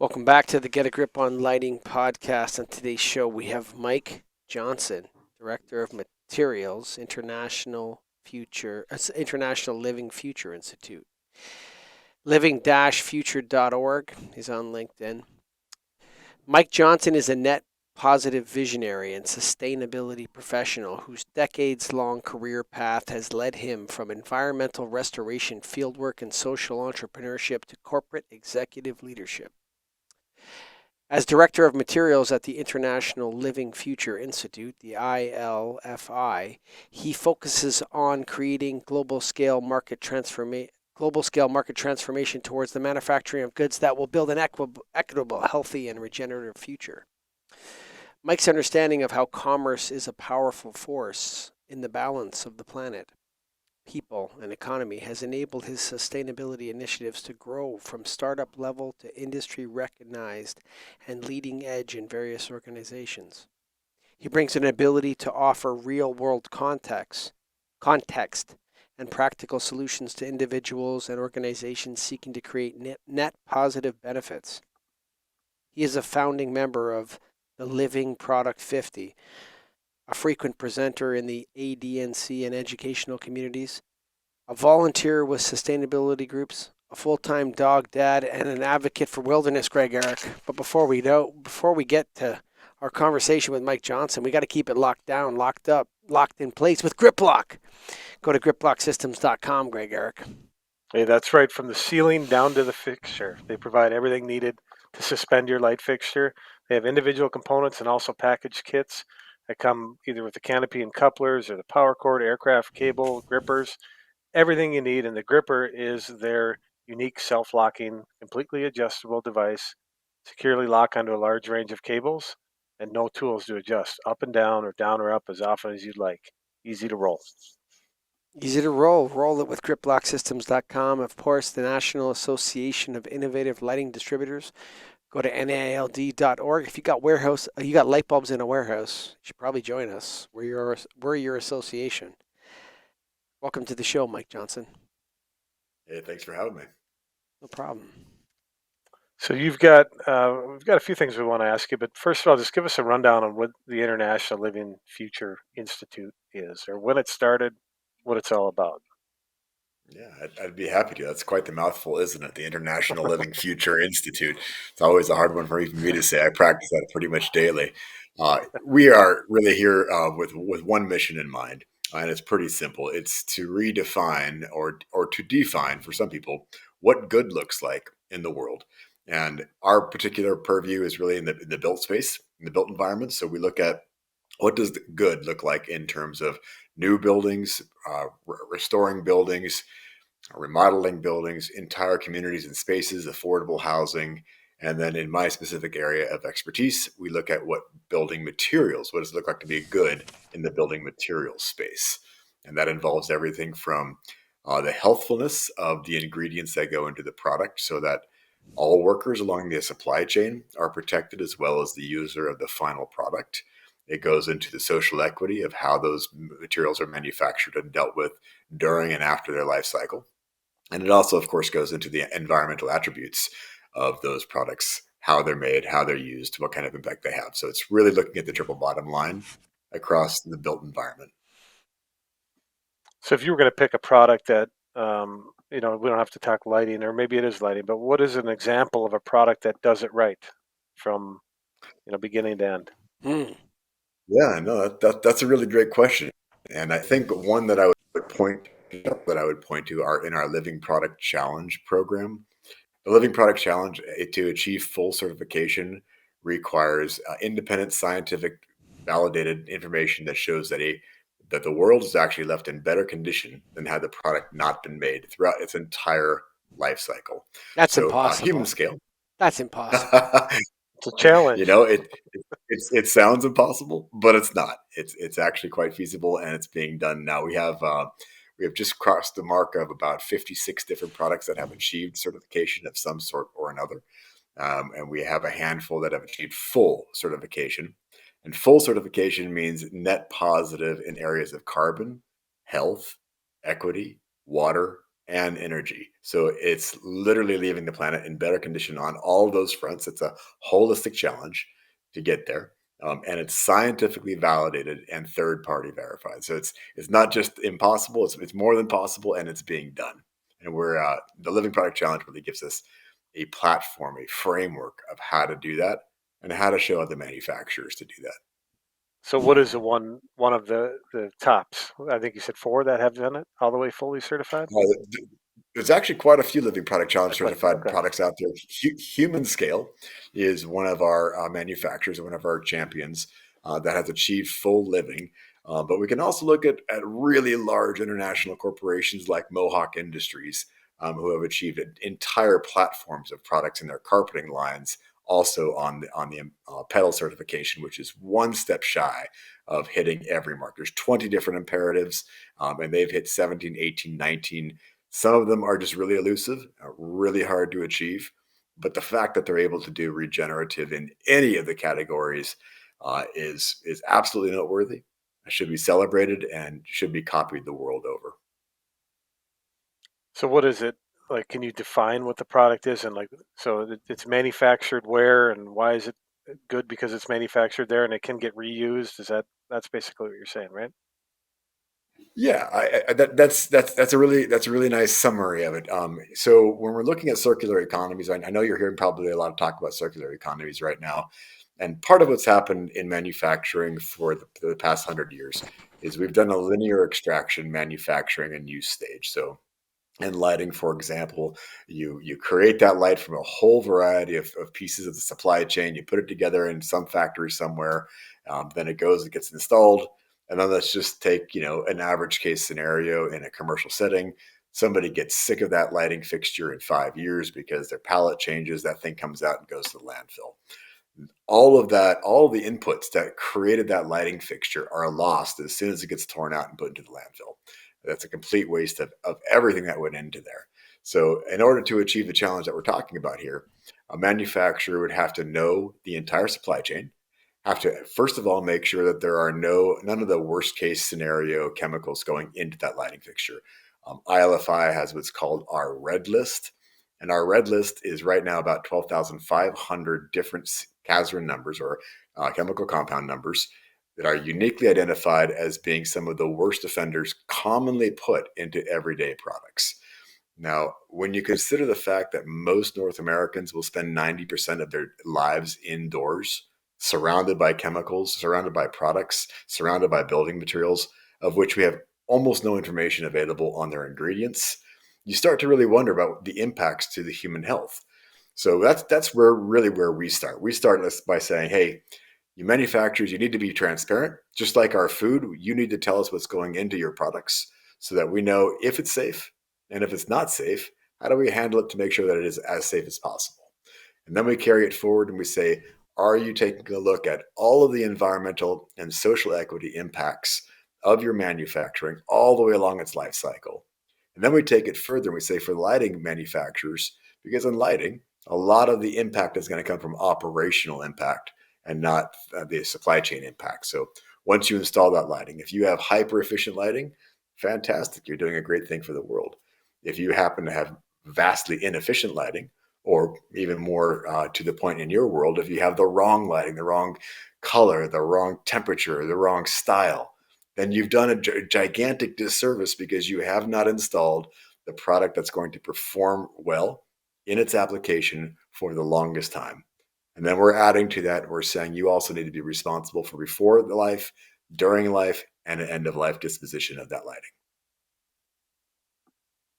Welcome back to the Get a Grip on Lighting podcast. On today's show, we have Mike Johnson, Director of Materials, International Living Future Institute. Living-future.org. He's on LinkedIn. Mike Johnson is a net positive visionary and sustainability professional whose decades-long career path has led him from environmental restoration, fieldwork, and social entrepreneurship to corporate executive leadership. As Director of Materials at the International Living Future Institute, the ILFI, he focuses on creating global-scale market transformation towards the manufacturing of goods that will build an equitable, healthy, and regenerative future. Mike's understanding of how commerce is a powerful force in the balance of the planet, people, and economy has enabled his sustainability initiatives to grow from startup level to industry recognized and leading edge in various organizations. He brings an ability to offer real world context, and practical solutions to individuals and organizations seeking to create net positive benefits. He is a founding member of the Living Product 50, a frequent presenter in the ADNC and educational communities, a volunteer with sustainability groups, a full-time dog dad, and an advocate for wilderness, Greg Eric. But before we get to our conversation with Mike Johnson, we got to keep it locked down, locked up, locked in place with GripLock. Go to griplocksystems.com, Greg Eric. Hey, that's right. From the ceiling down to the fixture, they provide everything needed to suspend your light fixture. They have individual components and also packaged kits that come either with the canopy and couplers or the power cord, aircraft cable, grippers, everything you need. And the gripper is their unique self-locking, completely adjustable device, securely lock onto a large range of cables, and no tools to adjust up and down or up as often as you'd like. Easy to roll. Easy to roll. Roll it with griplocksystems.com. Of course, the National Association of Innovative Lighting Distributors. Go to NALD.org. If you got light bulbs in a warehouse, you should probably join us. We're your association. Welcome to the show, Mike Johnson. Hey, thanks for having me. No problem. So we've got a few things we want to ask you, but first of all, just give us a rundown on what the International Living Future Institute is, or when it started, what it's all about. Yeah, I'd be happy to. That's quite the mouthful, isn't it? The International Living Future Institute. It's always a hard one for even me to say. I practice that pretty much daily. We are really here with one mission in mind, and it's pretty simple. It's to redefine or to define for some people what good looks like in the world. And our particular purview is really in the built space, in the built environment. So we look at what does the good look like in terms of new buildings, restoring buildings, remodeling buildings, entire communities and spaces, affordable housing. And then in my specific area of expertise, we look at what building materials, what does it look like to be good in the building materials space? And that involves everything from the healthfulness of the ingredients that go into the product so that all workers along the supply chain are protected as well as the user of the final product. It goes into the social equity of how those materials are manufactured and dealt with during and after their life cycle. And it also, of course, goes into the environmental attributes of those products, how they're made, how they're used, what kind of impact they have. So it's really looking at the triple bottom line across the built environment. So if you were going to pick a product that, we don't have to talk lighting, or maybe it is lighting, but what is an example of a product that does it right from, beginning to end? Yeah, no, that's a really great question. And I think one that I would point to are in our Living Product Challenge program. The Living Product Challenge, to achieve full certification, requires independent, scientific, validated information that shows that the world is actually left in better condition than had the product not been made throughout its entire life cycle. That's So, impossible. human scale. That's impossible. It's a challenge. It sounds impossible, but it's not. It's actually quite feasible, and it's being done now. We have just crossed the mark of about 56 different products that have achieved certification of some sort or another. And we have a handful that have achieved full certification. And full certification means net positive in areas of carbon, health, equity, water, and energy. So it's literally leaving the planet in better condition on all of those fronts. It's a holistic challenge to get there. And it's scientifically validated and third party verified. So it's not just impossible, it's more than possible, and it's being done. And we're the Living Product Challenge really gives us a platform, a framework of how to do that and how to show other manufacturers to do that. So what is the one of the tops? I think you said four that have done it all the way fully certified. There's actually quite a few Living Product Challenge Quite a few. certified Okay. products out there. Human Scale is one of our manufacturers, one of our champions that has achieved full living. But we can also look at really large international corporations like Mohawk Industries, who have achieved entire platforms of products in their carpeting lines, also on the pedal certification, which is one step shy of hitting every mark. There's 20 different imperatives, and they've hit 17, 18, 19. Some of them are just really elusive, really hard to achieve. But the fact that they're able to do regenerative in any of the categories is absolutely noteworthy. Should be celebrated and should be copied the world over. So what is it like? Can you define what the product is and like it's manufactured where and why is it good because it's manufactured there and it can get reused? That's basically what you're saying, right? Yeah, that's a really nice summary of it. So when we're looking at circular economies, I know you're hearing probably a lot of talk about circular economies right now, and part of what's happened in manufacturing for the past 100 years is we've done a linear extraction manufacturing and use stage. So in lighting, for example, you create that light from a whole variety of pieces of the supply chain. You put it together in some factory somewhere, then it gets installed. And then let's just take an average case scenario in a commercial setting. Somebody gets sick of that lighting fixture in 5 years because their palette changes. That thing comes out and goes to the landfill. All of that, all of the inputs that created that lighting fixture are lost as soon as it gets torn out and put into the landfill. That's a complete waste of everything that went into there. So, in order to achieve the challenge that we're talking about here, a manufacturer would have to know the entire supply chain, have to first of all make sure that there are none of the worst case scenario chemicals going into that lighting fixture. ILFI has what's called our red list, and our red list is right now about 12,500 different CASRIN numbers or chemical compound numbers that are uniquely identified as being some of the worst offenders commonly put into everyday products. Now, when you consider the fact that most North Americans will spend 90% of their lives indoors, surrounded by chemicals, surrounded by products, surrounded by building materials, of which we have almost no information available on their ingredients, you start to really wonder about the impacts to the human health. So that's where we start. We start by saying, hey, you manufacturers, you need to be transparent. Just like our food, you need to tell us what's going into your products so that we know if it's safe, and if it's not safe, how do we handle it to make sure that it is as safe as possible? And then we carry it forward and we say, are you taking a look at all of the environmental and social equity impacts of your manufacturing all the way along its life cycle? And then we take it further and we say for lighting manufacturers, because in lighting, a lot of the impact is going to come from operational impact and not the supply chain impact. So once you install that lighting, if you have hyper efficient lighting, fantastic, you're doing a great thing for the world. If you happen to have vastly inefficient lighting, or even more to the point in your world, if you have the wrong lighting, the wrong color, the wrong temperature, the wrong style, then you've done a gigantic disservice because you have not installed the product that's going to perform well in its application for the longest time. And then we're adding to that, we're saying you also need to be responsible for before the life, during life, and an end of life disposition of that lighting.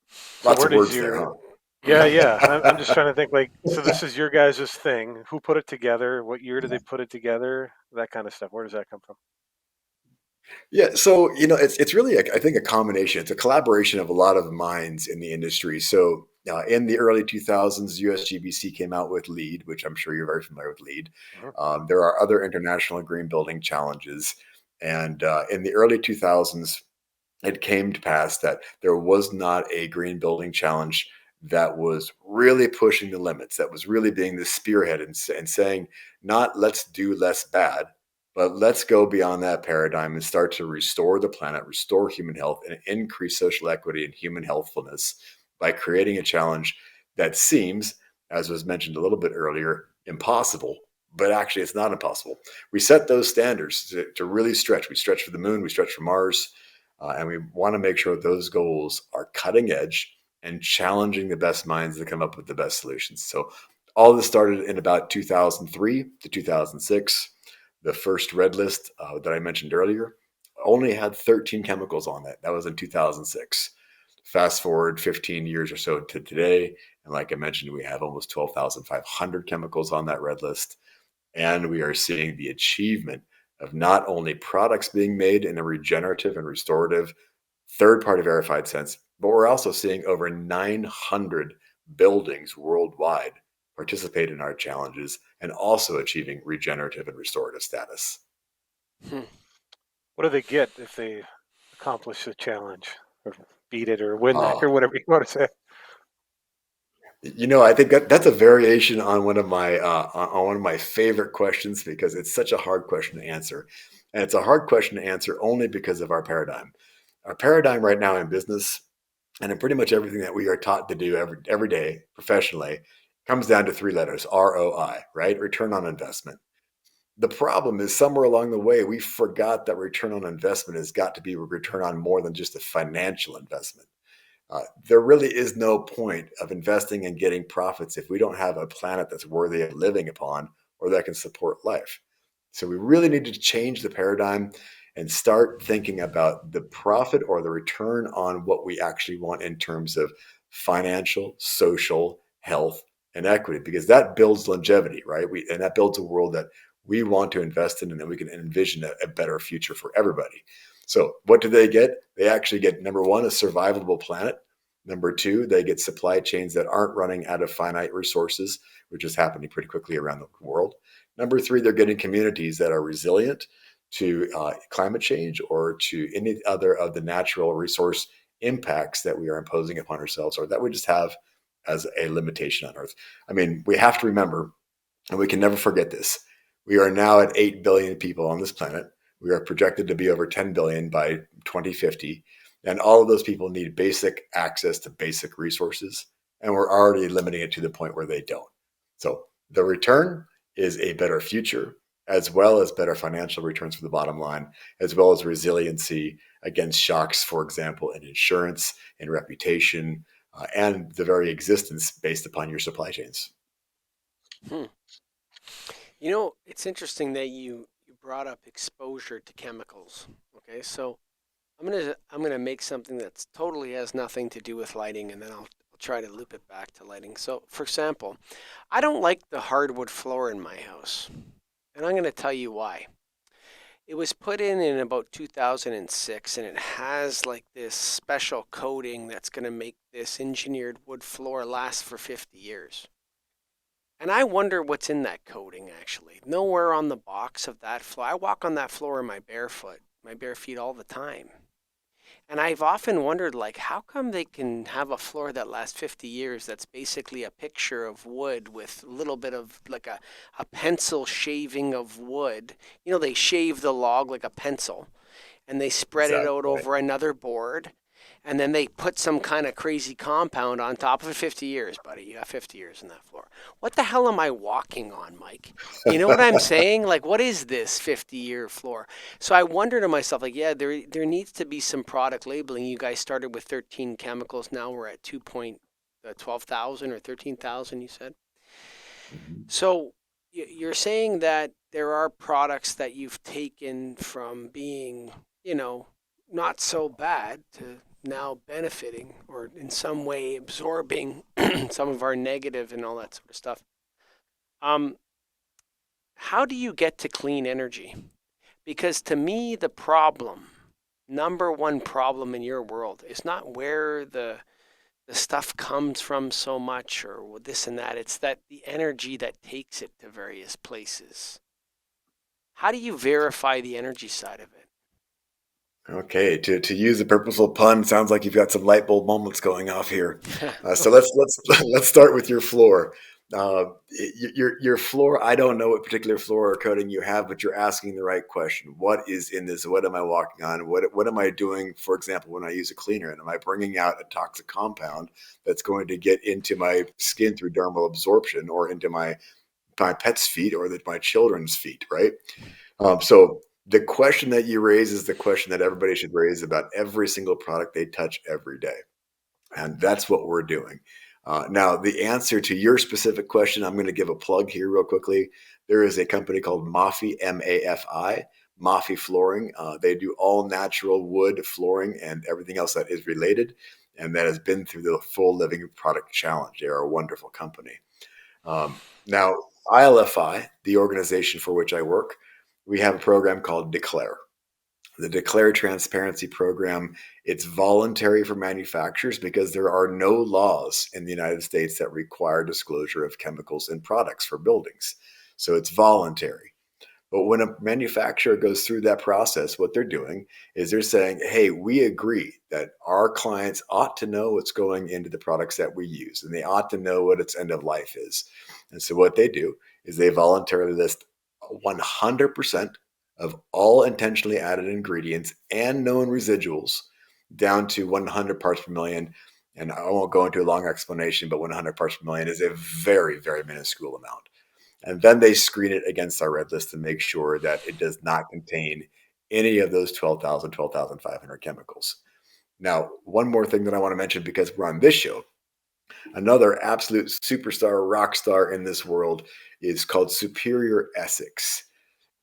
So Lots where of does words there, your huh? yeah. I'm just trying to think like so. This is your guys' thing. Who put it together? What year did they put it together? That kind of stuff. Where does that come from? Yeah, so it's really I think a combination. It's a collaboration of a lot of minds in the industry. So in the early 2000s, USGBC came out with LEED, which I'm sure you're very familiar with LEED. Mhm. There are other international green building challenges, and in the early 2000s, it came to pass that there was not a green building challenge that was really pushing the limits, that was really being the spearhead and saying, not let's do less bad, But let's go beyond that paradigm and start to restore the planet, restore human health, and increase social equity and human healthfulness by creating a challenge that seems, as was mentioned a little bit earlier, impossible. But actually, it's not impossible. We set those standards to really stretch. We stretch for the moon, we stretch for Mars, and we want to make sure that those goals are cutting edge and challenging the best minds to come up with the best solutions. So, all this started in about 2003 to 2006. The first red list that I mentioned earlier only had 13 chemicals on it. That was in 2006. Fast forward 15 years or so to today, and like I mentioned, we have almost 12,500 chemicals on that red list. And we are seeing the achievement of not only products being made in a regenerative and restorative third party verified sense, but we're also seeing over 900 buildings worldwide participate in our challenges and also achieving regenerative and restorative status. Hmm. What do they get if they accomplish the challenge or beat it or win it Oh, or whatever you want to say? I think that's a variation on one of my favorite questions because it's such a hard question to answer, and it's a hard question to answer only because of our paradigm. Our paradigm right now in business and in pretty much everything that we are taught to do every day professionally comes down to three letters: ROI, right? Return on investment. The problem is somewhere along the way we forgot that return on investment has got to be a return on more than just a financial investment. There really is no point of investing and getting profits if we don't have a planet that's worthy of living upon or that can support life. So we really need to change the paradigm and start thinking about the profit or the return on what we actually want in terms of financial, social, health, and equity, because that builds longevity, right? And that builds a world that we want to invest in and that we can envision a better future for everybody. So what do they get? They actually get, number one, a survivable planet. Number two, they get supply chains that aren't running out of finite resources, which is happening pretty quickly around the world. Number three, they're getting communities that are resilient to climate change or to any other of the natural resource impacts that we are imposing upon ourselves or that we just have as a limitation on Earth. I mean, we have to remember, and we can never forget this, we are now at 8 billion people on this planet. We are projected to be over 10 billion by 2050. And all of those people need basic access to basic resources. And we're already limiting it to the point where they don't. So the return is a better future, as well as better financial returns for the bottom line, as well as resiliency against shocks, for example, in insurance and reputation, and the very existence based upon your supply chains. Hmm. It's interesting that you brought up exposure to chemicals. Okay, so I'm gonna make something that's totally has nothing to do with lighting, and then I'll try to loop it back to lighting. So, for example, I don't like the hardwood floor in my house, and I'm gonna tell you why. It was put in about 2006, and it has like this special coating that's gonna make this engineered wood floor last for 50 years. And I wonder what's in that coating actually. Nowhere on the box of that floor. I walk on that floor in my bare feet all the time. And I've often wondered, like, how come they can have a floor that lasts 50 years that's basically a picture of wood with a little bit of like a pencil shaving of wood? They shave the log like a pencil and they spread it out Exactly. over another board and then they put some kind of crazy compound on top of it. 50 years, buddy. You got 50 years in that floor. What the hell am I walking on, Mike? You know what I'm saying? Like, what is this 50-year floor? So I wonder to myself, like, yeah, there needs to be some product labeling. You guys started with 13 chemicals. Now we're at 12,000 or 13,000, you said. Mhm. So you're saying that there are products that you've taken from being, not so bad to now benefiting or in some way absorbing some of our negative and all that sort of stuff. Um, how do you get to clean energy? Because to me, the problem, number one problem in your world, is not where the stuff comes from so much or this and that. It's that the energy that takes it to various places. How do you verify the energy side of Okay, to use a purposeful pun, sounds like you've got some light bulb moments going off here. it? So let's let's start with your floor. Your floor, I don't know what particular floor or coating you have, but you're asking the right question. What is in this? What am I walking on? What am I doing? For example, when I use a cleaner, and am I bringing out a toxic compound that's going to get into my skin through dermal absorption or into my pet's feet or my children's feet, right? So the question that you raise is the question that everybody should raise about every single product they touch every day. And that's what we're doing. Now, the answer to your specific question, I'm going to give a plug here real quickly. There is a company called Mafi, M-A-F-I, Mafi Flooring. They do all natural wood flooring and everything else that is related, and that has been through the Full Living Product Challenge. They are a wonderful company. Now, ILFI, the organization for which I work, we have a program called Declare. The Declare Transparency Program, it's voluntary for manufacturers because there are no laws in the United States that require disclosure of chemicals in products for buildings. So it's voluntary. But when a manufacturer goes through that process, what they're doing is they're saying, hey, we agree that our clients ought to know what's going into the products that we use, and they ought to know what its end of life is. And so what they do is they voluntarily list 100% of all intentionally added ingredients and known residuals down to 100 parts per million. And I won't go into a long explanation, but 100 parts per million is a very, very minuscule amount. And then they screen it against our red list to make sure that it does not contain any of those 12,500 chemicals. Now, one more thing that I want to mention because we're on this show, another absolute superstar, rock star in this world is called Superior Essex.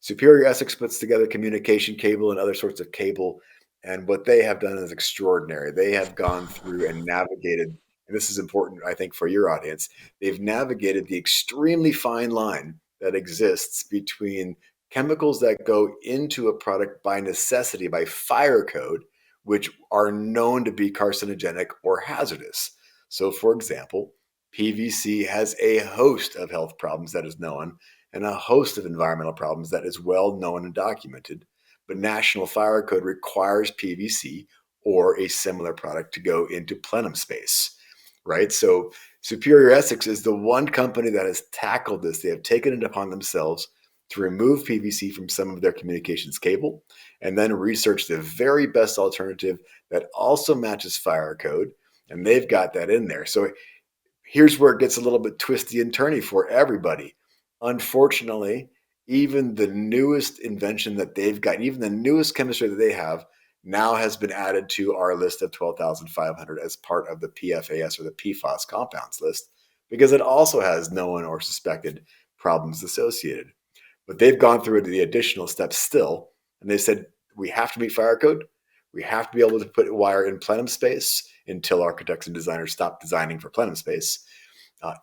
Superior Essex puts together communication cable and other sorts of cable. And what they have done is extraordinary. They have gone through and navigated, and this is important, I think, for your audience. They've navigated the extremely fine line that exists between chemicals that go into a product by necessity, by fire code, which are known to be carcinogenic or hazardous. So, for example, PVC has a host of health problems that is known and a host of environmental problems that is well known and documented. But National Fire Code requires PVC or a similar product to go into plenum space, right? So Superior Essex is the one company that has tackled this. They have taken it upon themselves to remove PVC from some of their communications cable and then research the very best alternative that also matches fire code. And they've got that in there. So here's where it gets a little bit twisty and turny for everybody. Unfortunately, even the newest invention that they've got, even the newest chemistry that they have, now has been added to our list of 12,500 as part of the PFAS or the PFAS compounds list because it also has known or suspected problems associated. But they've gone through the additional steps still, and they said, we have to meet fire code. We have to be able to put wire in plenum space until architects and designers stop designing for plenum space.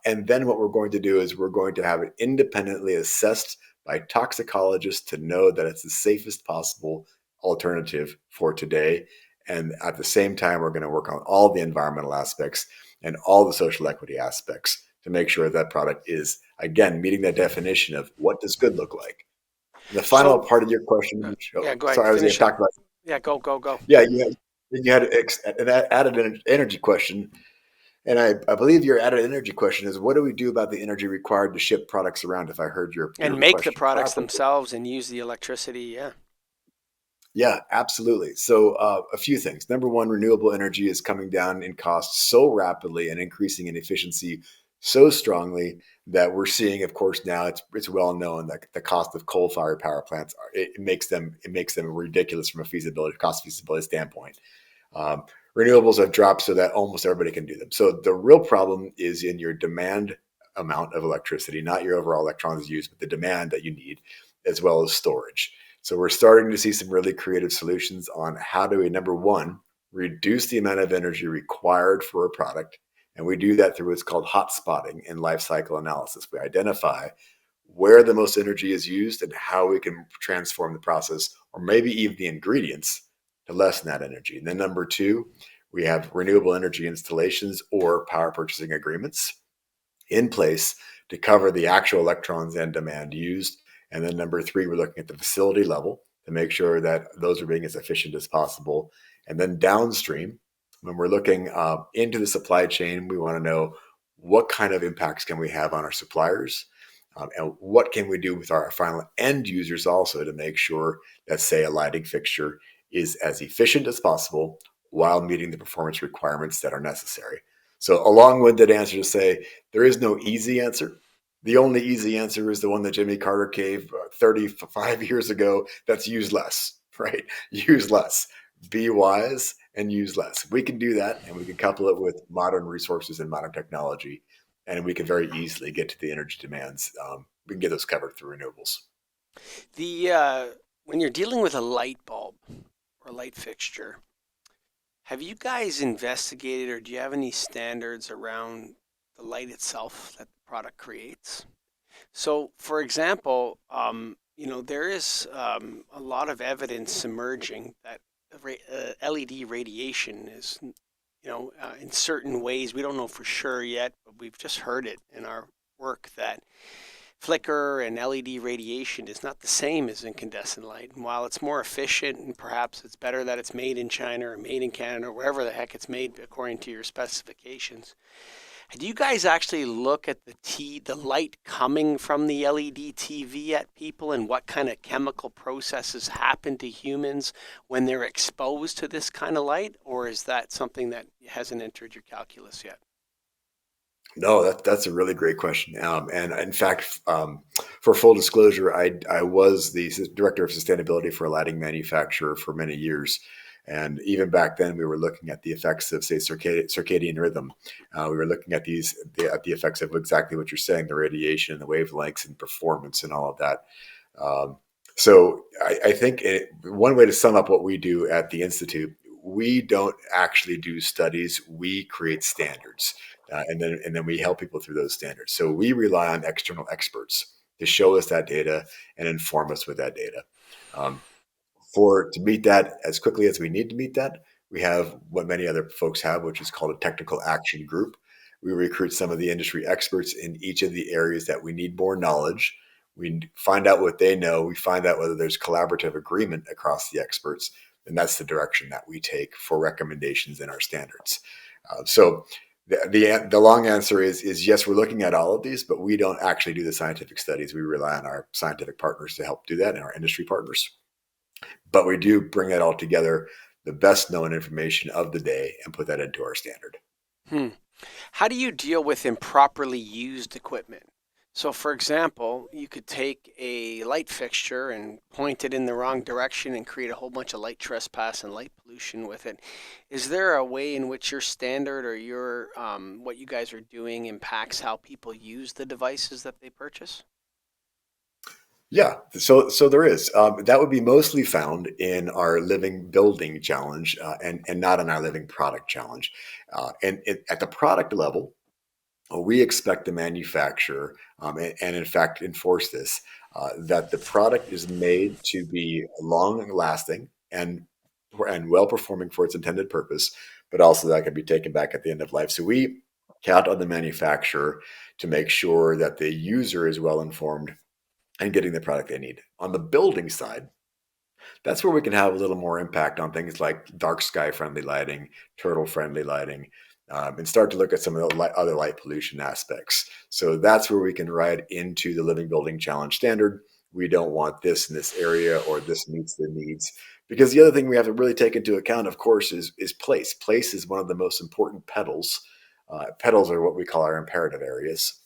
And then what we're going to do is we're going to have it independently assessed by toxicologists to know that it's the safest possible alternative for today. And at the same time, we're going to work on all the environmental aspects and all the social equity aspects to make sure that product is, again, meeting that definition of what does good look like. The final part of your question, yeah, go ahead. sorry, I was going to talk about. Yeah, go. Yeah, you had an added energy question. And I believe your added energy question is, what do we do about the energy required to ship products around? If I heard your And make the question products properly. themselves and use the electricity. Yeah. Yeah, absolutely. So a few things. Number one, renewable energy is coming down in cost so rapidly and increasing in efficiency so strongly that we're seeing, of course, now it's well known that the cost of coal-fired power plants it makes them ridiculous from a cost feasibility standpoint. Um, Renewables have dropped so that almost everybody can do them. So the real problem is in your demand amount of electricity, not your overall electrons used, but the demand that you need, as well as storage. So we're starting to see some really creative solutions on how do we, number one, reduce the amount of energy required for a product. And we do that through what's called hot spotting and life cycle analysis. We identify where the most energy is used and how we can transform the process or maybe even the ingredients to lessen that energy. And then number two, we have renewable energy installations or power purchasing agreements in place to cover the actual electrons and demand used. And then number three, we're looking at the facility level to make sure that those are being as efficient as possible. And then downstream, when we're looking into the supply chain, we want to know what kind of impacts can we have on our suppliers, and what can we do with our final end users also to make sure that, say, a lighting fixture is as efficient as possible while meeting the performance requirements that are necessary. So a long-winded answer to say there is no easy answer. The only easy answer is the one that Jimmy Carter gave 35 years ago. That's use less, right? Use less. Be wise and use less. We can do that, and we can couple it with modern resources and modern technology, and we can very easily get to the energy demands. We can get those covered through renewables. When you're dealing with a light bulb or light fixture, have you guys investigated or do you have any standards around the light itself that the product creates? So, for example, there is a lot of evidence emerging that LED radiation is, in certain ways, we don't know for sure yet, but we've just heard it in our work that flicker and LED radiation is not the same as incandescent light. And while it's more efficient and perhaps it's better that it's made in China or made in Canada or wherever the heck it's made according to your specifications, do you guys actually look at the light coming from the LED TV at people and what kind of chemical processes happen to humans when they're exposed to this kind of light? Or is that something that hasn't entered your calculus yet? No, that's a really great question. And in fact, for full disclosure, I was the director of sustainability for a lighting manufacturer for many years. And even back then, we were looking at the effects of, say, circadian rhythm. We were looking at the effects of exactly what you're saying, the radiation, the wavelengths, and performance, and all of that. Um, so I think one way to sum up what we do at the Institute, we don't actually do studies, we create standards. And then we help people through those standards. So we rely on external experts to show us that data and inform us with that data. Um, to meet that as quickly as we need to meet that, we have what many other folks have, which is called a technical action group. We recruit some of the industry experts in each of the areas that we need more knowledge. We find out what they know. We find out whether there's collaborative agreement across the experts, and that's the direction that we take for recommendations in our standards. So the long answer is yes, we're looking at all of these, but we don't actually do the scientific studies. We rely on our scientific partners to help do that and our industry partners. But we do bring it all together, the best known information of the day, and put that into our standard. Hmm. How do you deal with improperly used equipment? So, for example, you could take a light fixture and point it in the wrong direction and create a whole bunch of light trespass and light pollution with it. Is there a way in which your standard or your what you guys are doing impacts how people use the devices that they purchase? Yeah, so there is. That would be mostly found in our living building challenge, and not in our living product challenge. At the product level, we expect the manufacturer, and in fact enforce this, that the product is made to be long lasting and well performing for its intended purpose, but also that can be taken back at the end of life. So we count on the manufacturer to make sure that the user is well informed and getting the product they need. On the building side, that's where we can have a little more impact on things like dark sky friendly lighting, turtle friendly lighting, and start to look at some of the other light pollution aspects. So that's where we can ride into the Living Building Challenge standard. We don't want this in this area, or this meets the needs. Because the other thing we have to really take into account, of course, is place. Place is one of the most important petals. Petals are what we call our imperative areas.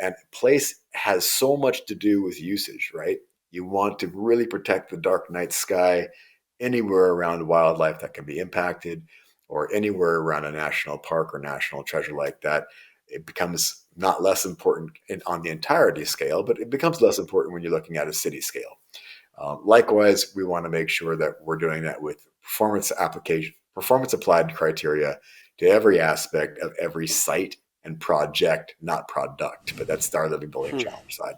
And place has so much to do with usage, right? You want to really protect the dark night sky anywhere around wildlife that can be impacted, or anywhere around a national park or national treasure like that. It becomes not less important on the entirety scale, but it becomes less important when you're looking at a city scale. Likewise, we want to make sure that we're doing that with performance applied criteria to every aspect of every site and project, not product. But that's our living building Hmm. challenge side.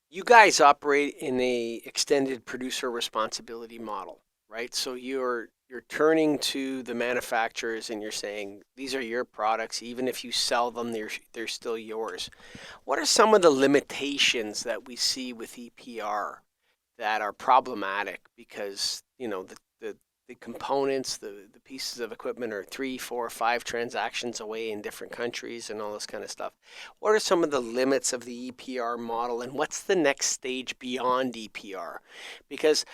You guys operate in a extended producer responsibility model, right? So you're turning to the manufacturers and you're saying these are your products. Even if you sell them, they're still yours. What are some of the limitations that we see with EPR that are problematic because the components, the pieces of equipment are 3, 4, 5 transactions away in different countries and all this kind of stuff. What are some of the limits of the EPR model, and what's the next stage beyond EPR? Because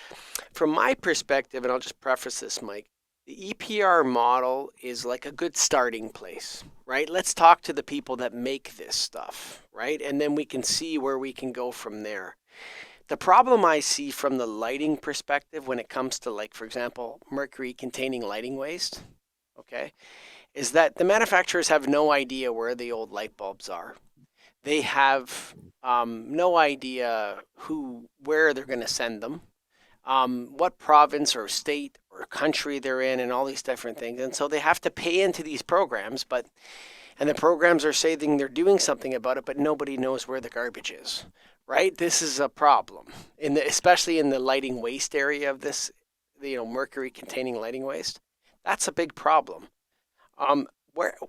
from my perspective, and I'll just preface this, Mike, the EPR model is like a good starting place, right? Let's talk to the people that make this stuff, right? And then we can see where we can go from there. The problem I see from the lighting perspective when it comes to, like, for example, mercury containing lighting waste, okay, is that the manufacturers have no idea where the old light bulbs are. They have no idea where they're going to send them, what province or state or country they're in, and all these different things. And so they have to pay into these programs, and the programs are saying they're doing something about it, but nobody knows where the garbage is, right? This is a problem, especially in the lighting waste area of this, mercury containing lighting waste. That's a big problem.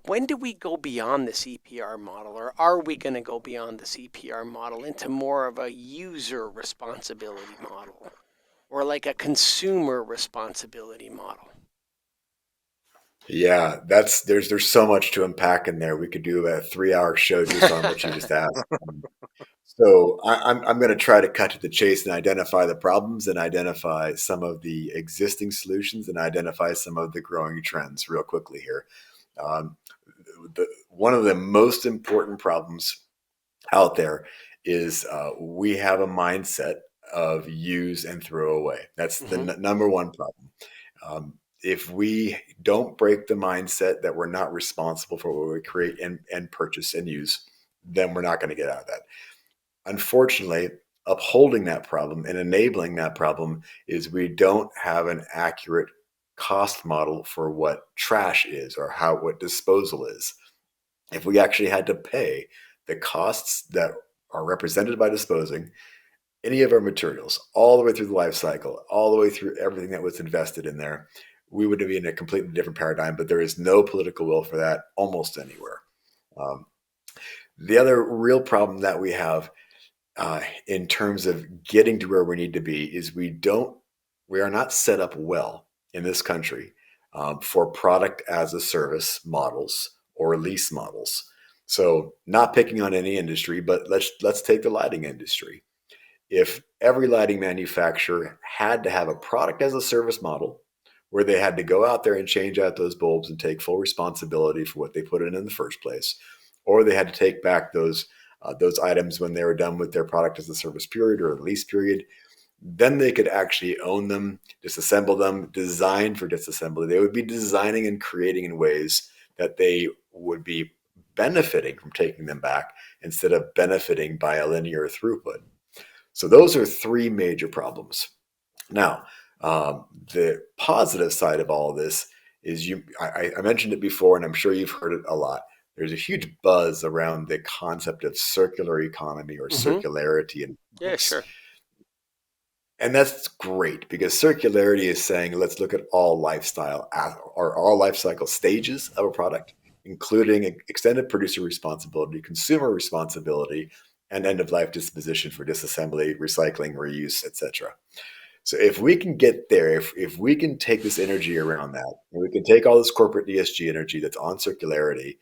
When do we go beyond this EPR model, or are we going to go beyond this EPR model into more of a user responsibility model, or like a consumer responsibility model? Yeah, there's so much to unpack in there. We could do a 3-hour show just on what you just asked. So I'm going to try to cut to the chase and identify the problems and identify some of the existing solutions and identify some of the growing trends real quickly here. Um, One of the most important problems out there is we have a mindset of use and throw away. That's the Mm-hmm. number one problem. If we don't break the mindset that we're not responsible for what we create and purchase and use, then we're not going to get out of that. Unfortunately, upholding that problem and enabling that problem is we don't have an accurate cost model for what trash is or what disposal is. If we actually had to pay the costs that are represented by disposing any of our materials all the way through the life cycle, all the way through everything that was invested in there, we would be in a completely different paradigm, but there is no political will for that almost anywhere. Um, the other real problem that we have in terms of getting to where we need to be is we are not set up well in this country for product as a service models or lease models. So, not picking on any industry, but let's take the lighting industry. If every lighting manufacturer had to have a product as a service model where they had to go out there and change out those bulbs and take full responsibility for what they put in the first place, or they had to take back those items when they were done with their product as a service period or a lease period, then they could actually own them, disassemble them, design for disassembly. They would be designing and creating in ways that they would be benefiting from taking them back instead of benefiting by a linear throughput. So those are three major problems. Now, the positive side of all of this is I mentioned it before, and I'm sure you've heard it a lot. There's a huge buzz around the concept of circular economy or Mm-hmm. circularity in Yeah, business. sure. And that's great because circularity is saying let's look at all lifestyle or all life cycle stages of a product, including extended producer responsibility, consumer responsibility, and end of life disposition for disassembly, recycling, reuse, etc. So if we can get there, if we can take this energy around that, and we can take all this corporate ESG energy that's on circularity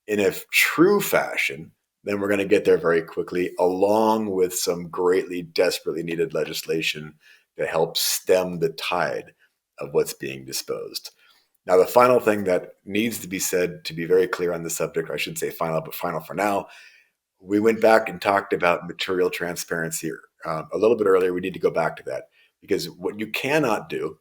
in a true fashion, then we're going to get there very quickly, along with some greatly, desperately needed legislation that helps stem the tide of what's being disposed. Now, the final thing that needs to be said to be very clear on the subject, or I should say final, but final for now, we went back and talked about material transparency a little bit earlier. We need to go back to that because what you cannot do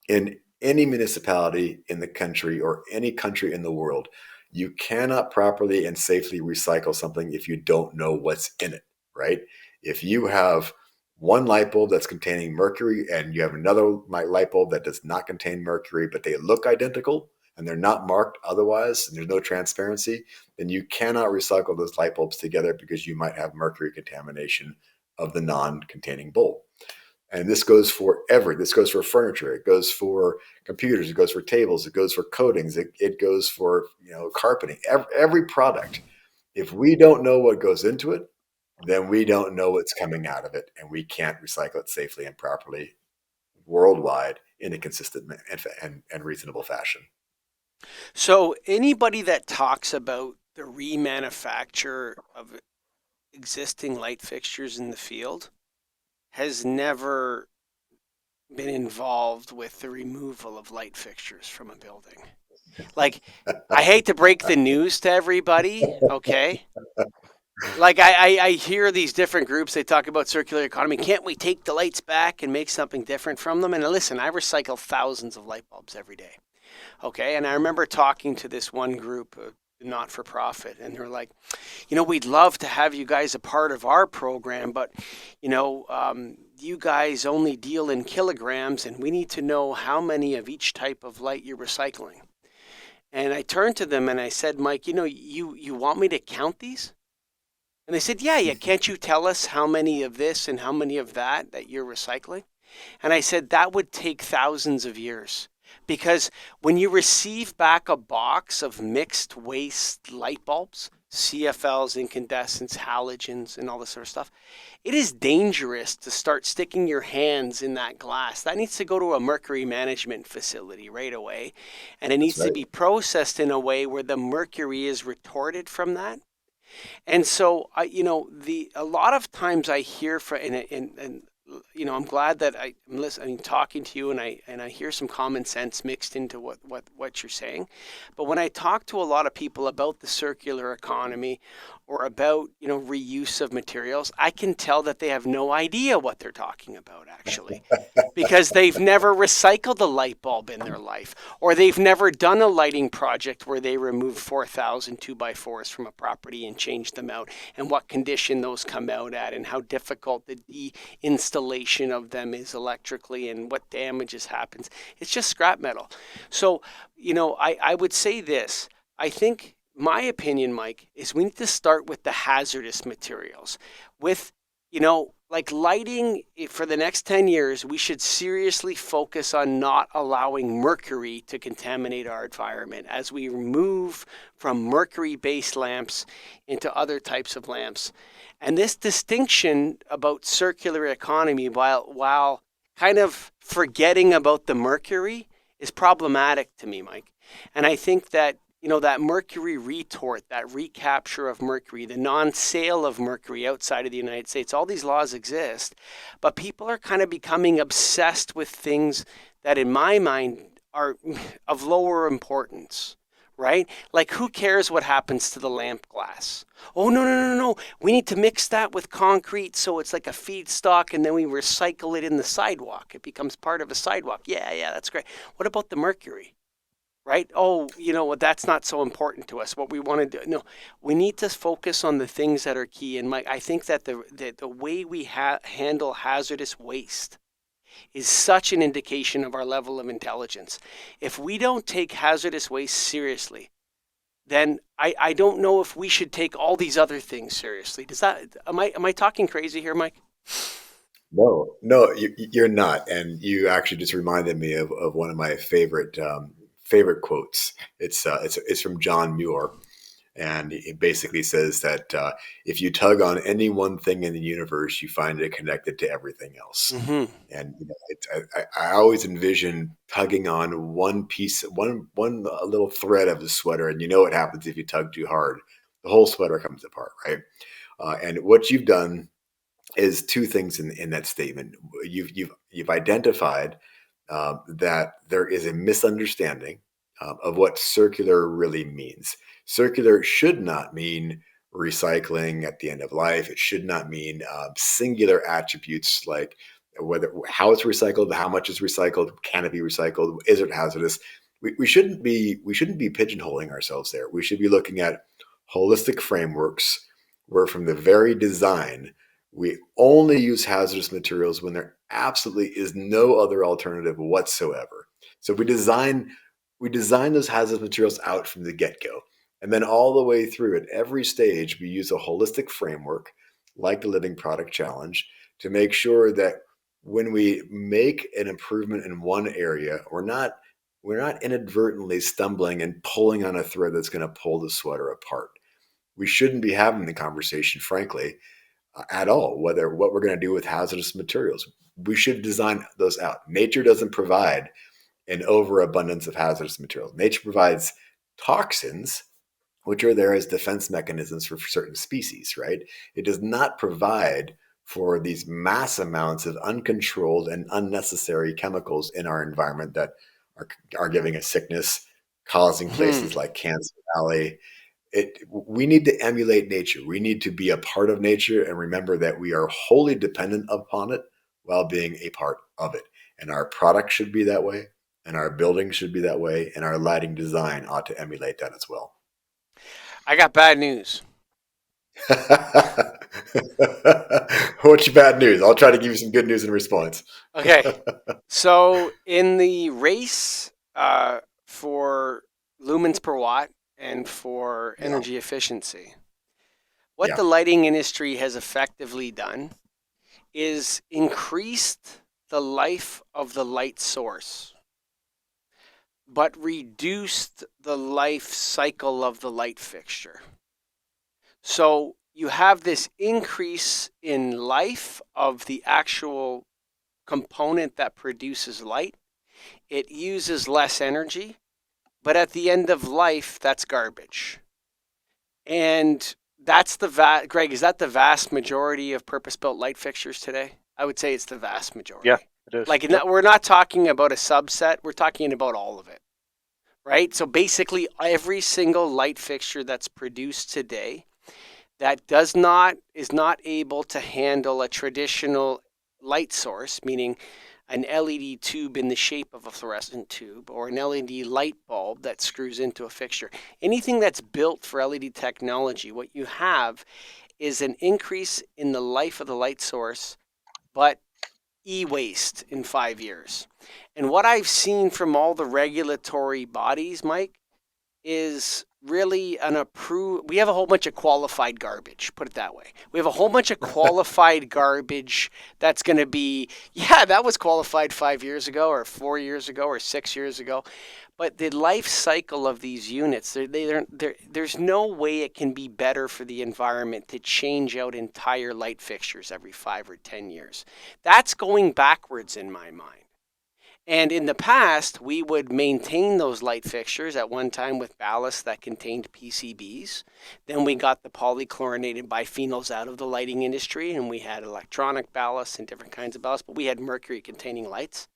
in any municipality in the country or any country in the world, you cannot properly and safely recycle something if you don't know what's in it, right? If you have one light bulb that's containing mercury and you have another light bulb that does not contain mercury, but they look identical and they're not marked otherwise, and there's no transparency, then you cannot recycle those light bulbs together because you might have mercury contamination of the non-containing bulb. And this goes for this goes for furniture, it goes for computers, it goes for tables, it goes for coatings, it goes for carpeting, every product. If we don't know what goes into it, then we don't know what's coming out of it, and we can't recycle it safely and properly worldwide in a consistent and reasonable fashion. So anybody that talks about the remanufacture of existing light fixtures in the field has never been involved with the removal of light fixtures from a building. Like, I hate to break the news to everybody, okay? Like, I hear these different groups, they talk about circular economy. Can't we take the lights back and make something different from them? And listen, I recycle thousands of light bulbs every day, okay? And I remember talking to this one group, not for profit, and they're like, we'd love to have you guys a part of our program, but, you guys only deal in kilograms, and we need to know how many of each type of light you're recycling. And I turned to them and I said, Mike, you want me to count these? And they said, yeah. Can't you tell us how many of this and how many of that you're recycling? And I said, that would take thousands of years. Because when you receive back a box of mixed waste light bulbs, CFLs, incandescents, halogens, and all this sort of stuff, it is dangerous to start sticking your hands in that glass. That needs to go to a mercury management facility right away. And it That's needs to right. be processed in a way where the mercury is retorted from that. And so, a lot of times I hear from, and I'm glad that I'm listening, talking to you, and I hear some common sense mixed into what you're saying. But when I talk to a lot of people about the circular economy or about reuse of materials, I can tell that they have no idea what they're talking about actually, because they've never recycled a light bulb in their life, or they've never done a lighting project where they remove 4,000 2x4s from a property and change them out, and what condition those come out at, and how difficult the installation of them is electrically, and what damages happens. It's just scrap metal. So, I would say this. I think my opinion, Mike, is we need to start with the hazardous materials. With like lighting for the next 10 years, we should seriously focus on not allowing mercury to contaminate our environment as we move from mercury based lamps into other types of lamps. And this distinction about circular economy while kind of forgetting about the mercury is problematic to me, Mike. And I think that that mercury retort, that recapture of mercury, the non-sale of mercury outside of the United States, all these laws exist, but people are kind of becoming obsessed with things that in my mind are of lower importance, right? Like, who cares what happens to the lamp glass? Oh, no, no, no, no. We need to mix that with concrete so it's like a feedstock, and then we recycle it in the sidewalk. It becomes part of a sidewalk. Yeah, that's great. What about the mercury? Right? Oh, that's not so important to us. What we want to do, no, we need to focus on the things that are key. And Mike, I think that the way we handle hazardous waste is such an indication of our level of intelligence. If we don't take hazardous waste seriously, then I don't know if we should take all these other things seriously. Am I talking crazy here, Mike? No, you're not. And you actually just reminded me of one of my favorite quotes. It's from John Muir, and it basically says that if you tug on any one thing in the universe, you find it connected to everything else. Mm-hmm. And I always envision tugging on one piece, one little thread of the sweater, and what happens if you tug too hard? The whole sweater comes apart, right? And what you've done is two things in that statement. You've identified that there is a misunderstanding of what circular really means. Circular should not mean recycling at the end of life. It should not mean singular attributes like how it's recycled, how much is recycled, can it be recycled, is it hazardous? We shouldn't be pigeonholing ourselves there. We should be looking at holistic frameworks where from the very design we only use hazardous materials when there absolutely is no other alternative whatsoever. So we design those hazardous materials out from the get-go. And then all the way through at every stage, we use a holistic framework like the Living Product Challenge to make sure that when we make an improvement in one area, we're not inadvertently stumbling and pulling on a thread that's going to pull the sweater apart. We shouldn't be having the conversation, frankly, at all, whether what we're going to do with hazardous materials. We should design those out. Nature doesn't provide an overabundance of hazardous materials. Nature provides toxins, which are there as defense mechanisms for certain species, right? It does not provide for these mass amounts of uncontrolled and unnecessary chemicals in our environment that are giving us sickness, causing Hmm. places like Cancer Valley. We need to emulate nature. We need to be a part of nature and remember that we are wholly dependent upon it while being a part of it. And our product should be that way, and our buildings should be that way, and our lighting design ought to emulate that as well. I got bad news. What's your bad news? I'll try to give you some good news in response. Okay. So in the race for lumens per watt and for Yeah, energy efficiency, what yeah, the lighting industry has effectively done is increased the life of the light source, but reduced the life cycle of the light fixture. So you have this increase in life of the actual component that produces light. It uses less energy, but at the end of life, that's garbage. And that's Greg, is that the vast majority of purpose-built light fixtures today? I would say it's the vast Yeah, majority. it is. Like, Yep. we're not talking about a subset, we're talking about all of it, right? So basically, every single light fixture that's produced today that is not able to handle a traditional light source, meaning an LED tube in the shape of a fluorescent tube or an LED light bulb that screws into a fixture. Anything that's built for LED technology, what you have is an increase in the life of the light source, but e-waste in 5 years. And what I've seen from all the regulatory bodies, Mike, is really an approved. We have a whole bunch of qualified garbage, put it that way. We have a whole bunch of qualified garbage that's going to be, yeah, that was qualified 5 years ago or 4 years ago or 6 years ago. But the life cycle of these units, there's no way it can be better for the environment to change out entire light fixtures every 5 or 10 years. That's going backwards in my mind. And in the past, we would maintain those light fixtures at one time with ballast that contained PCBs. Then we got the polychlorinated biphenyls out of the lighting industry, and we had electronic ballasts and different kinds of ballasts, but we had mercury containing lights.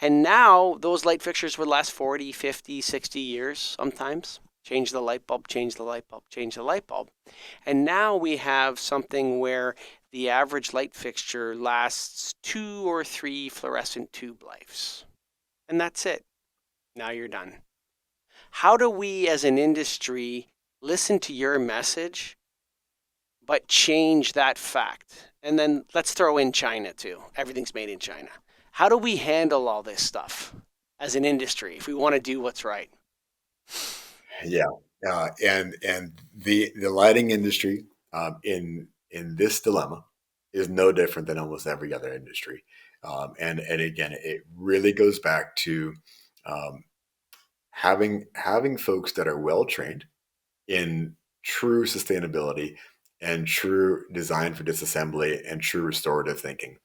And now those light fixtures would last 40, 50, 60 years sometimes. Change the light bulb, change the light bulb, change the light bulb. And now we have something where the average light fixture lasts 2 or 3 fluorescent tube lives. And that's it. Now you're done. How do we as an industry listen to your message but change that fact? And then let's throw in China too. Everything's made in China. How do we handle all this stuff as an industry if we want to do what's right? yeah. And the lighting industry in this dilemma is no different than almost every other industry. And again, it really goes back to um, having folks that are well trained in true sustainability and true design for disassembly and true restorative thinking.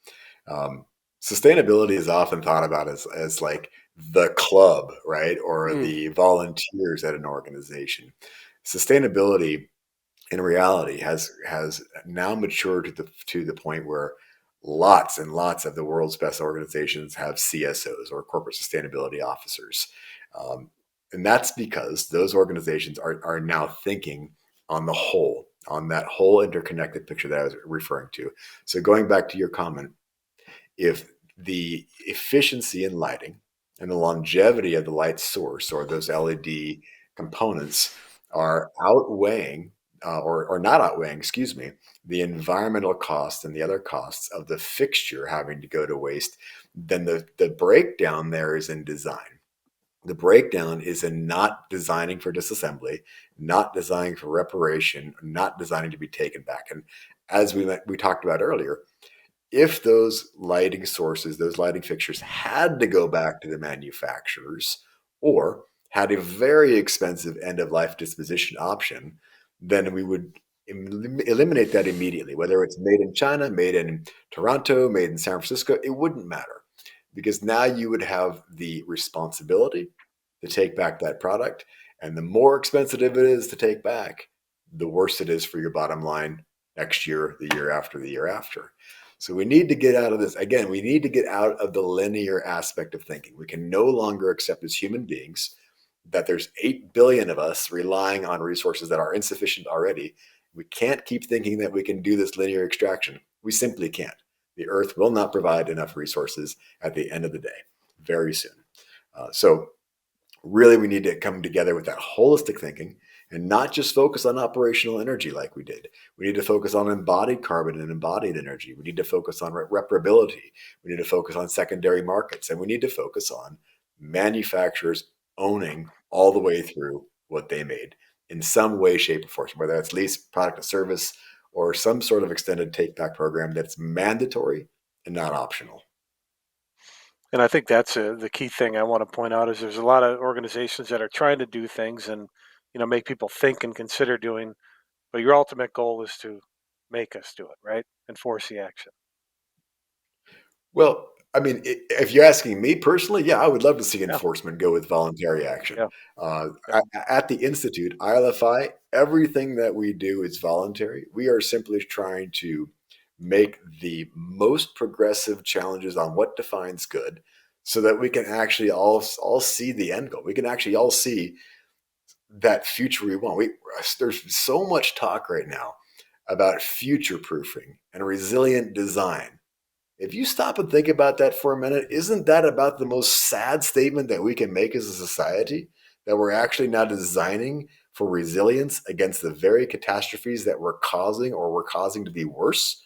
Um, Sustainability is often thought about as like the club, right? Or Mm. the volunteers at an organization. Sustainability in reality has now matured to the point where lots and lots of the world's best organizations have CSOs or corporate sustainability officers. Um, and that's because those organizations are now thinking on the whole, on that whole interconnected picture that I was referring to. So going back to your comment, if the efficiency in lighting and the longevity of the light source or those LED components are outweighing or not outweighing, excuse me, the environmental cost and the other costs of the fixture having to go to waste, then the breakdown there is in design. The breakdown is in not designing for disassembly, not designing for reparation, not designing to be taken back. And as we talked about earlier, if those lighting sources, those lighting fixtures had to go back to the manufacturers or had a very expensive end of life disposition option, then we would eliminate that immediately, whether it's made in China, made in Toronto, made in San Francisco, it wouldn't matter, because now you would have the responsibility to take back that product. And the more expensive it is to take back, the worse it is for your bottom line next year, the year after, the year after. So we need to get out of this. Again, we need to get out of the linear aspect of thinking. We can no longer accept as human beings that there's 8 billion of us relying on resources that are insufficient already. We can't keep thinking that we can do this linear extraction. We simply can't. The earth will not provide enough resources at the end of the day very soon. So really, we need to come together with that holistic thinking and not just focus on operational energy like we did. We need to focus on embodied carbon and embodied energy. We need to focus on reparability. We need to focus on secondary markets. And we need to focus on manufacturers owning all the way through what they made in some way, shape, or form, whether it's lease, product, or service, or some sort of extended take-back program that's mandatory and not optional. And I think that's the key thing I want to point out is there's a lot of organizations that are trying to do things and make people think and consider doing, but your ultimate goal is to make us do it, right? And force the action. Well, I mean, if you're asking me personally, yeah, I would love to see Yeah. enforcement go with voluntary action. Yeah. At the Institute, ILFI, everything that we do is voluntary. We are simply trying to make the most progressive challenges on what defines good so that we can actually all see the end goal. We can actually all see that future we want. There's so much talk right now about future proofing and resilient design. If you stop and think about that for a minute, isn't that about the most sad statement that we can make as a society? That we're actually now designing for resilience against the very catastrophes that we're causing or we're causing to be worse?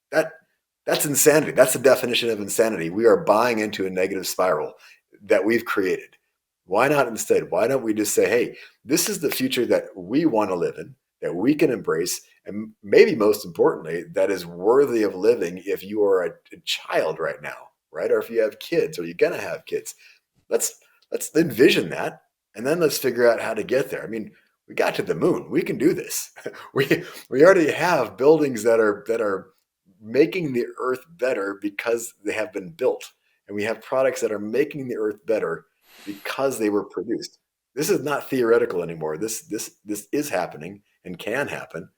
That's insanity. That's the definition of insanity. We are buying into a negative spiral that we've created. Why not instead? Why don't we just say, hey, this is the future that we want to live in, that we can embrace, and maybe most importantly, that is worthy of living if you are a child right now, right? Or if you have kids or you're going to have kids. Let's envision that, and then let's figure out how to get there. I mean, we got to the moon. We can do this. We already have buildings that are making the earth better because they have been built, and we have products that are making the earth better because they were produced. This is not theoretical anymore. This is happening and can happen,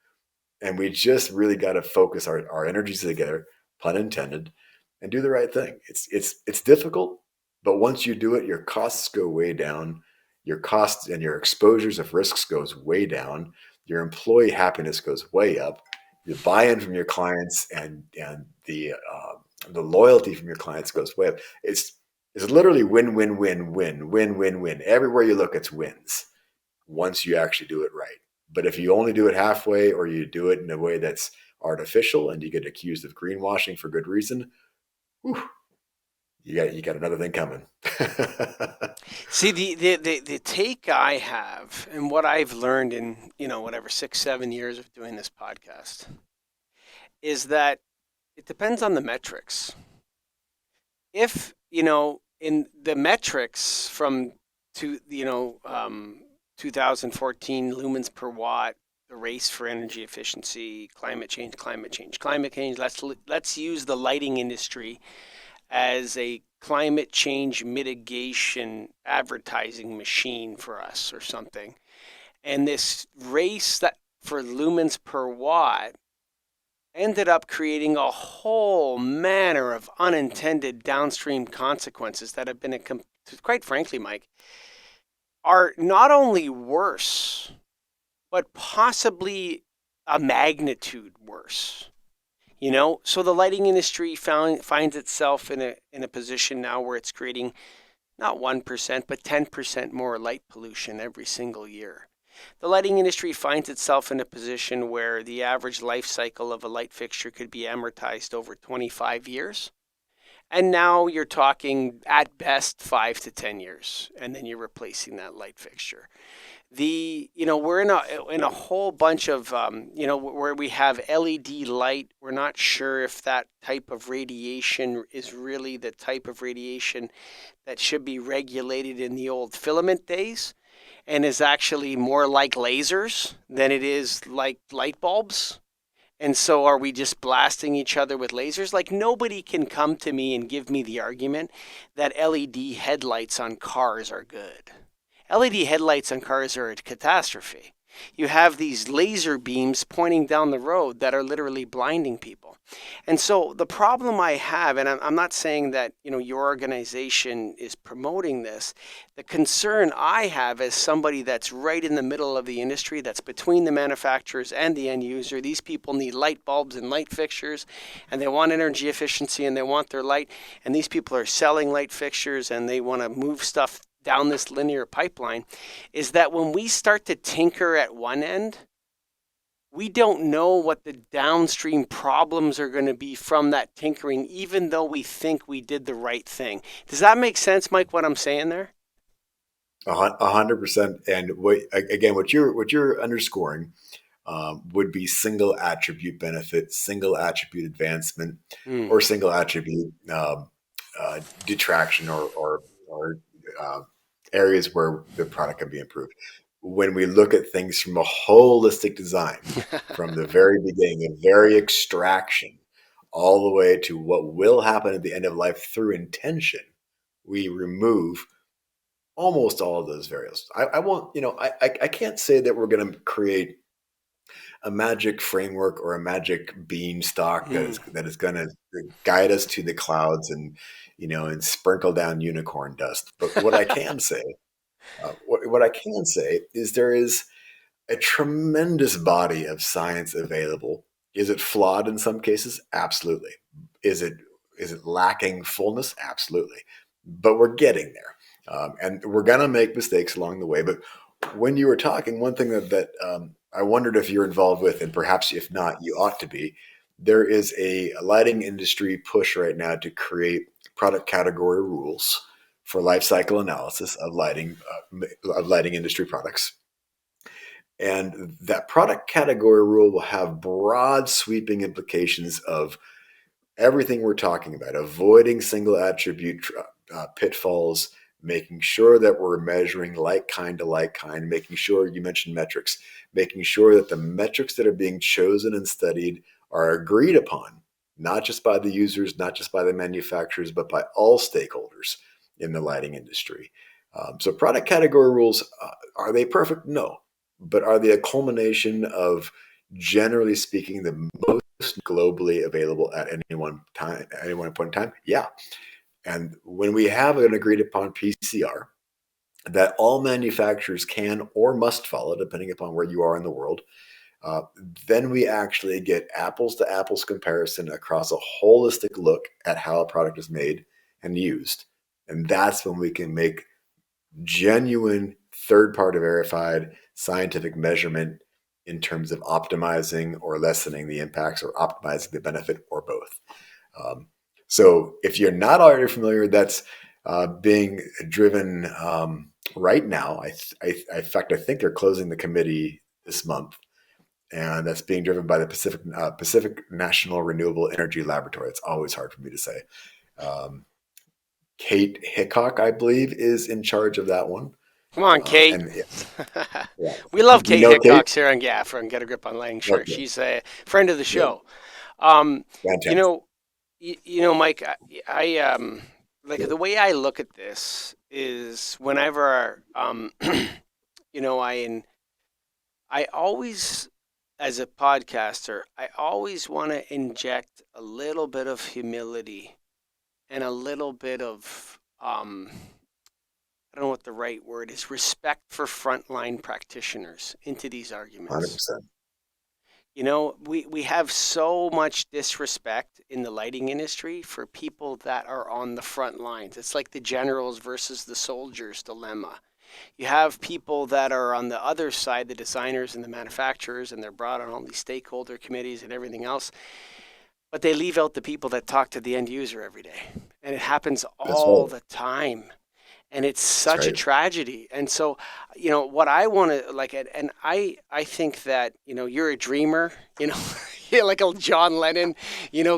and we just really got to focus our energies together, pun intended, and do the right thing. It's difficult, but once you do it, your costs go way down. Your costs and your exposures of risks goes way down. Your employee happiness goes way up. The buy-in from your clients and the loyalty from your clients goes way up. It's literally win, win, win, win, win, win, win. Everywhere you look, it's wins once you actually do it right. But if you only do it halfway or you do it in a way that's artificial and you get accused of greenwashing for good reason, whew, you got another thing coming. See, the take I have and what I've learned in, whatever, 6, 7 years of doing this podcast is that it depends on the metrics. If, in the metrics from 2014 lumens per watt, the race for energy efficiency, climate change. Let's use the lighting industry as a climate change mitigation advertising machine for us or something. And this race that for lumens per watt ended up creating a whole manner of unintended downstream consequences that have been, quite frankly, Mike, are not only worse, but possibly a magnitude worse. So the lighting industry finds itself in a position now where it's creating not 1%, but 10% more light pollution every single year. The lighting industry finds itself in a position where the average life cycle of a light fixture could be amortized over 25 years. And now you're talking at best 5 to 10 years, and then you're replacing that light fixture. We're in a whole bunch of where we have LED light. We're not sure if that type of radiation is really the type of radiation that should be regulated in the old filament days. and is actually more like lasers than it is like light bulbs. And so are we just blasting each other with lasers? Like nobody can come to me and give me the argument that LED headlights on cars are good. LED headlights on cars are a catastrophe. You have these laser beams pointing down the road that are literally blinding people. And so the problem I have, and I'm not saying that your organization is promoting this, the concern I have as somebody that's right in the middle of the industry, that's between the manufacturers and the end user. These people need light bulbs and light fixtures, and they want energy efficiency and they want their light. And these people are selling light fixtures and they want to move stuff down this linear pipeline, is that when we start to tinker at one end, we don't know what the downstream problems are going to be from that tinkering, even though we think we did the right thing. Does that make sense, Mike, what I'm saying there? 100%. And what you're underscoring would be single attribute benefit, single attribute advancement, Mm. or single attribute detraction, or uh, areas where the product can be improved. When we look at things from a holistic design, from the very beginning, the very extraction, all the way to what will happen at the end of life through intention, we remove almost all of those variables. I won't, I can't say that we're going to create a magic framework or a magic beanstalk Mm. that is going to guide us to the clouds and sprinkle down unicorn dust. But what I can say, what I can say is there is a tremendous body of science available. Is it flawed in some cases? Absolutely. Is it lacking fullness? Absolutely. But we're getting there, and we're gonna make mistakes along the way. But when you were talking, one thing that I wondered if you're involved with, and perhaps if not, you ought to be. There is a lighting industry push right now to create product category rules for life cycle analysis of lighting industry products. And that product category rule will have broad sweeping implications of everything we're talking about, avoiding single attribute pitfalls, making sure that we're measuring like kind to like kind, making sure, you mentioned metrics, making sure that the metrics that are being chosen and studied are agreed upon, not just by the users, not just by the manufacturers, but by all stakeholders in the lighting industry. So product category rules, are they perfect? No. But are they a culmination of, generally speaking, the most globally available at any one time, at any one point in time? Yeah. And when we have an agreed upon PCR that all manufacturers can or must follow, depending upon where you are in the world, uh, then we actually get apples to apples comparison across a holistic look at how a product is made and used. And that's when we can make genuine third party verified scientific measurement in terms of optimizing or lessening the impacts, or optimizing the benefit, or both. Um, so if you're not already familiar, that's being driven right now. In fact, I think they're closing the committee this month, and that's being driven by the Pacific National Renewable Energy Laboratory. It's always hard for me to say. Um, Kate Hickok, I believe, is in charge of that one. Come on, Kate. And yeah, We love you Kate know Kate? Hickox here on GAF and Get a Grip on Lighting. Sure, Okay, she's a friend of the good, show. Um, you fantastic. know, Mike, I like the way I look at this is whenever I always, as a podcaster, I always want to inject a little bit of humility and a little bit of I don't know what the right word is, respect for frontline practitioners into these arguments. 100%. We have so much disrespect in the lighting industry for people that are on the front lines. It's like the generals versus the soldiers dilemma. You have people that are on the other side, the designers and the manufacturers, and they're brought on all these stakeholder committees and everything else, but they leave out the people that talk to the end user every day. And it happens That's all right. the time. And it's That's such a right. tragedy. And so, what I want to like, and I think that, you're a dreamer, Yeah, like a John Lennon,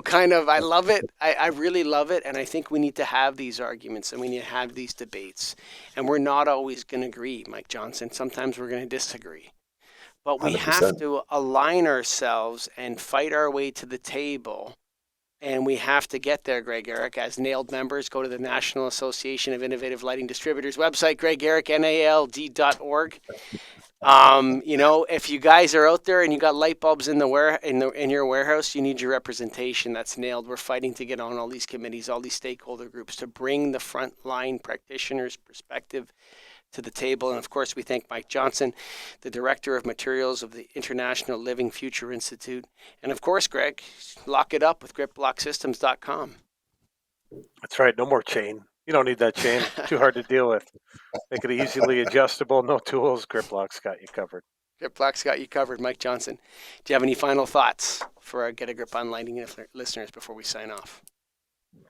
kind of. I love it. I really love it. And I think we need to have these arguments and we need to have these debates. And we're not always going to agree, Mike Johnson. Sometimes we're going to disagree. But we have 100%. to align ourselves and fight our way to the table. And we have to get there, Greg Eric. As NAILD members, go to the National Association of Innovative Lighting Distributors website, gregeric.nald.org. If you guys are out there and you got light bulbs in your warehouse, you need your representation. That's NAILD. We're fighting to get on all these committees, all these stakeholder groups to bring the frontline practitioners' perspective to the table. And of course, we thank Mike Johnson, the Director of Materials of the International Living Future Institute. And of course, Greg, lock it up with gripblocksystems.com. That's right. No more chain. You don't need that chain. Too hard to deal with. Make it easily adjustable. No tools. GripBlock's got you covered. GripBlock's got you covered, Mike Johnson. Do you have any final thoughts for our Get a Grip on Lighting listeners before we sign off?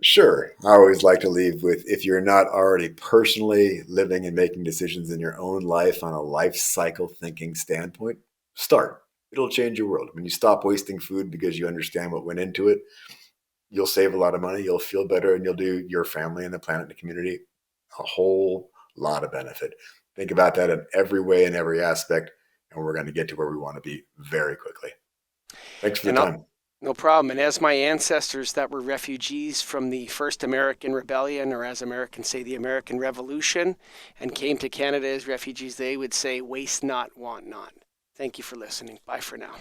Sure. I always like to leave with, if you're not already personally living and making decisions in your own life on a life cycle thinking standpoint, start. It'll change your world. When you stop wasting food because you understand what went into it, you'll save a lot of money, you'll feel better, and you'll do your family and the planet and the community a whole lot of benefit. Think about that in every way, in every aspect, and we're going to get to where we want to be very quickly. Thanks for the time. No problem. And as my ancestors that were refugees from the first American Rebellion, or as Americans say, the American Revolution, and came to Canada as refugees, they would say, waste not, want not. Thank you for listening. Bye for now.